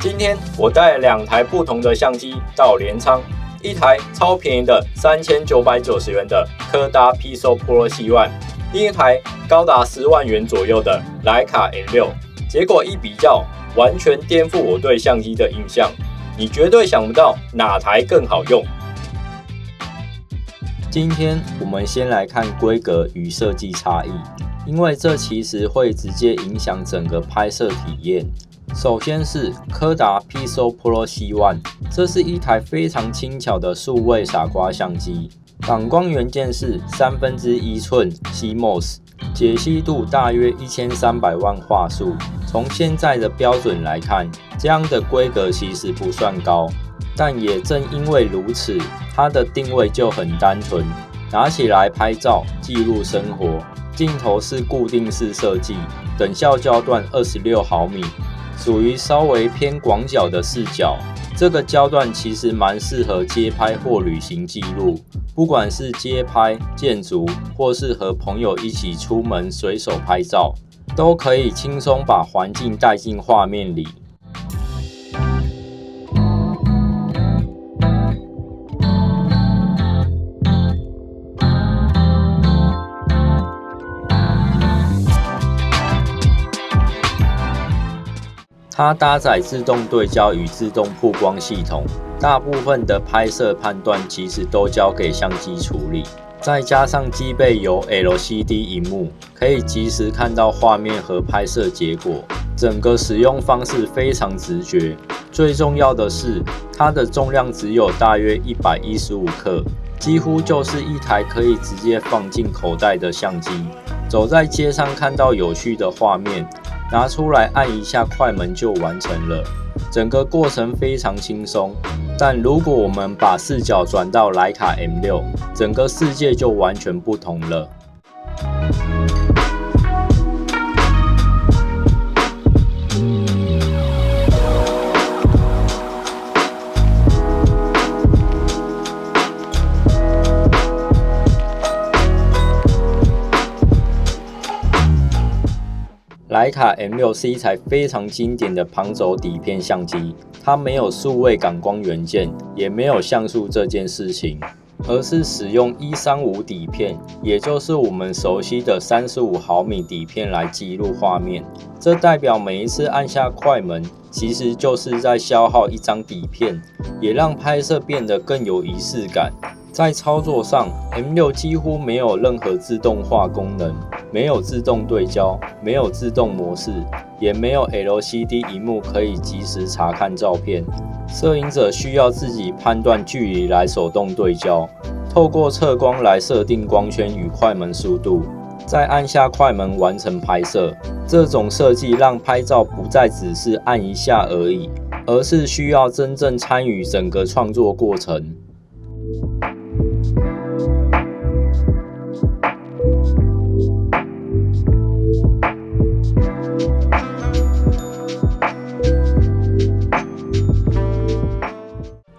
今天我带了2台不同的相机到镰仓，一台超便宜的3990元的柯达 Piso Pro C1，另一台高达10万元左右的徕卡 M6。结果一比较，完全颠覆我对相机的印象。你绝对想不到哪台更好用。今天我们先来看规格与设计差异，因为这其实会直接影响整个拍摄体验。首先是柯达 Piso Pro C1， 这是一台非常轻巧的数位傻瓜相机，感光元件是1/3寸 CMOS， 解析度大约1300万画素。从现在的标准来看，这样的规格其实不算高，但也正因为如此，它的定位就很单纯，拿起来拍照记录生活。镜头是固定式设计，等效焦段26毫米，属于稍微偏广角的视角。这个焦段其实蛮适合街拍或旅行记录，不管是街拍、建筑，或是和朋友一起出门随手拍照，都可以轻松把环境带进画面里。它搭载自动对焦与自动曝光系统，大部分的拍摄判断其实都交给相机处理。再加上机背有 LCD 萤幕，可以及时看到画面和拍摄结果，整个使用方式非常直觉。最重要的是，它的重量只有大约115克，几乎就是一台可以直接放进口袋的相机。走在街上看到有趣的画面，拿出来按一下快门就完成了，整个过程非常轻松。但如果我们把视角转到徕卡 M6， 整个世界就完全不同了。徕卡 M6 是一台非常经典的旁轴底片相机，它没有数位感光元件，也没有像素这件事情，而是使用135底片，也就是我们熟悉的35毫米底片来记录画面。这代表每一次按下快门，其实就是在消耗一张底片，也让拍摄变得更有仪式感。在操作上 ，M6 几乎没有任何自动化功能，没有自动对焦，没有自动模式，也没有 LCD 萤幕可以及时查看照片。摄影者需要自己判断距离来手动对焦，透过测光来设定光圈与快门速度，再按下快门完成拍摄。这种设计让拍照不再只是按一下而已，而是需要真正参与整个创作过程。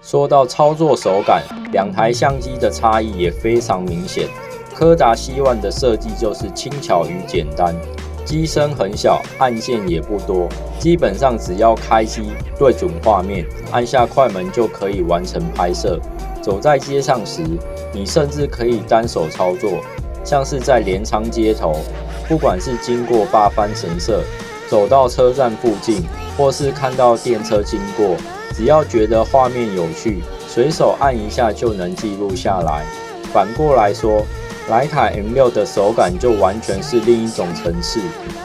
说到操作手感，2台相机的差异也非常明显。柯达 C1 的设计就是轻巧与简单，机身很小，按键也不多，基本上只要开机对准画面，按下快门就可以完成拍摄。走在街上时，你甚至可以单手操作，像是在镰仓街头，不管是经过八幡神社，走到车站附近，或是看到电车经过，只要觉得画面有趣，随手按一下就能记录下来。反过来说，徕卡 M6 的手感就完全是另一种层次，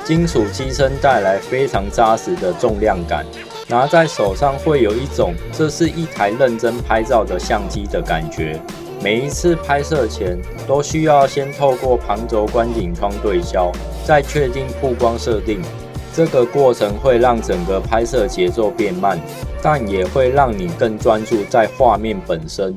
金属机身带来非常扎实的重量感，拿在手上会有一种这是一台认真拍照的相机的感觉。每一次拍摄前都需要先透过旁轴观景窗对焦，再确定曝光设定。这个过程会让整个拍摄节奏变慢，但也会让你更专注在画面本身。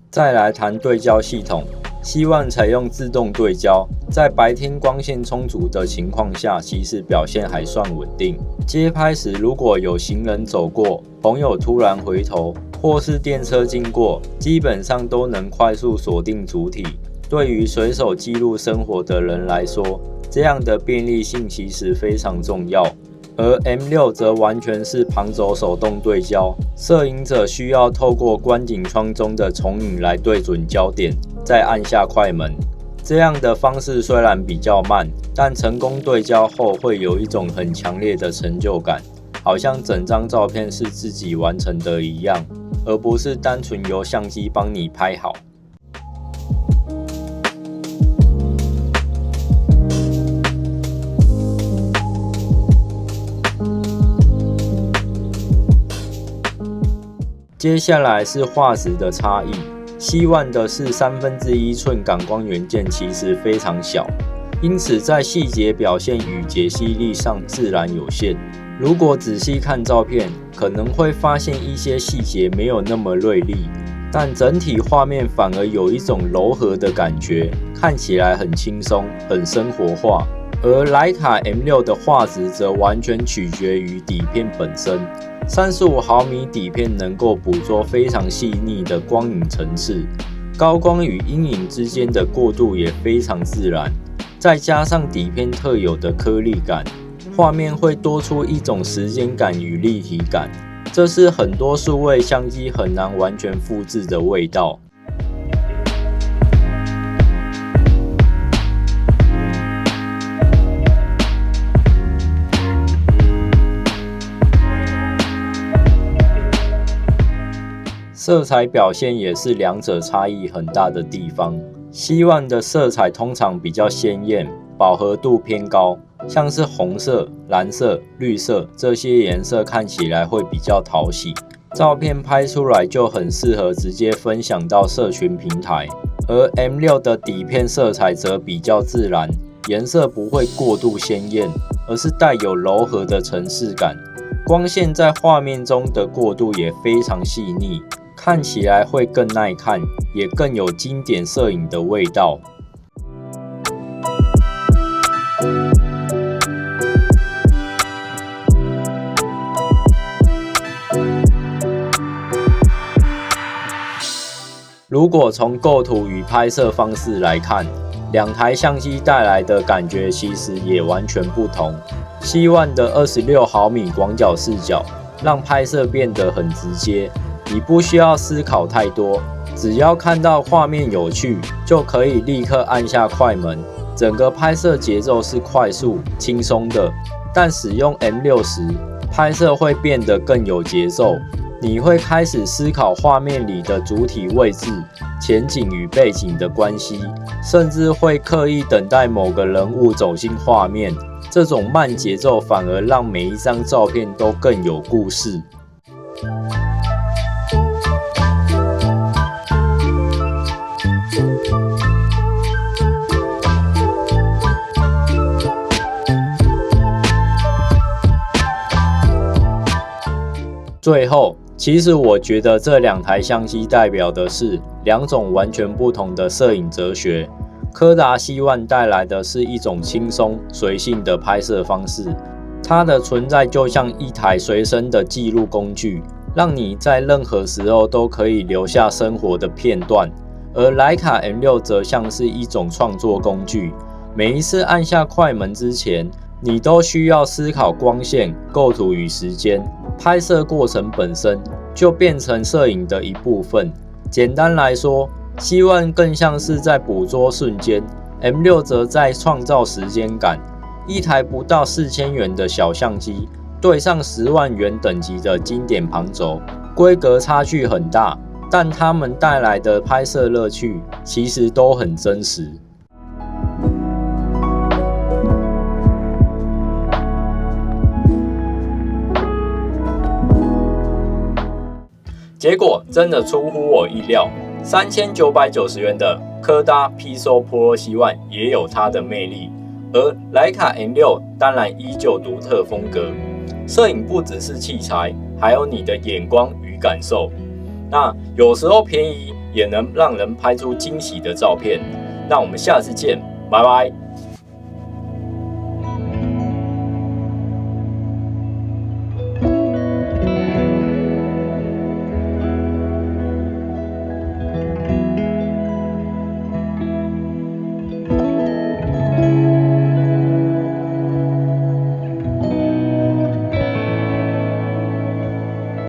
再来谈对焦系统， C1采用自动对焦，在白天光线充足的情况下，其实表现还算稳定。街拍时如果有行人走过，朋友突然回头，或是电车经过，基本上都能快速锁定主体。对于随手记录生活的人来说，这样的便利性其实非常重要。而 M6 则完全是旁轴手动对焦，摄影者需要透过观景窗中的重影来对准焦点，再按下快门。这样的方式虽然比较慢，但成功对焦后会有一种很强烈的成就感，好像整张照片是自己完成的一样，而不是单纯由相机帮你拍好。接下来是画质的差异。C1的是1/3寸感光元件，其实非常小，因此在细节表现与解析力上自然有限。如果仔细看照片，可能会发现一些细节没有那么锐利，但整体画面反而有一种柔和的感觉，看起来很轻松，很生活化。而徕卡 M6 的画质则完全取决于底片本身。35毫米底片能够捕捉非常细腻的光影层次，高光与阴影之间的过渡也非常自然，再加上底片特有的颗粒感，画面会多出一种时间感与立体感，这是很多数位相机很难完全复制的味道。色彩表现也是两者差异很大的地方。C1的色彩通常比较鲜艳，饱和度偏高，像是红色、蓝色、绿色这些颜色看起来会比较讨喜，照片拍出来就很适合直接分享到社群平台。而 M6 的底片色彩则比较自然，颜色不会过度鲜艳，而是带有柔和的层次感，光线在画面中的过渡也非常细腻，看起来会更耐看，也更有经典摄影的味道。如果从构图与拍摄方式来看，两台相机带来的感觉其实也完全不同。C1的26毫米广角视角让拍摄变得很直接，你不需要思考太多，只要看到画面有趣，就可以立刻按下快门。整个拍摄节奏是快速、轻松的，但使用 M6时，拍摄会变得更有节奏。你会开始思考画面里的主体位置、前景与背景的关系，甚至会刻意等待某个人物走进画面。这种慢节奏反而让每一张照片都更有故事。最后，其实我觉得这两台相机代表的是两种完全不同的摄影哲学。柯达C1带来的是一种轻松随性的拍摄方式，它的存在就像一台随身的记录工具，让你在任何时候都可以留下生活的片段。而徕卡 M6 则像是一种创作工具，每一次按下快门之前，你都需要思考光线、构图与时间，拍摄过程本身就变成摄影的一部分。简单来说，C1更像是在捕捉瞬间， M6 则在创造时间感。一台不到4000元的小相机，对上10万元等级的经典旁轴，规格差距很大，但它们带来的拍摄乐趣其实都很真实。结果真的出乎我意料，3990元的柯达 Pixel Pro C1 也有它的魅力，而徕卡 M6 当然依旧独特风格。摄影不只是器材，还有你的眼光与感受。那有时候便宜也能让人拍出惊喜的照片。那我们下次见，拜拜。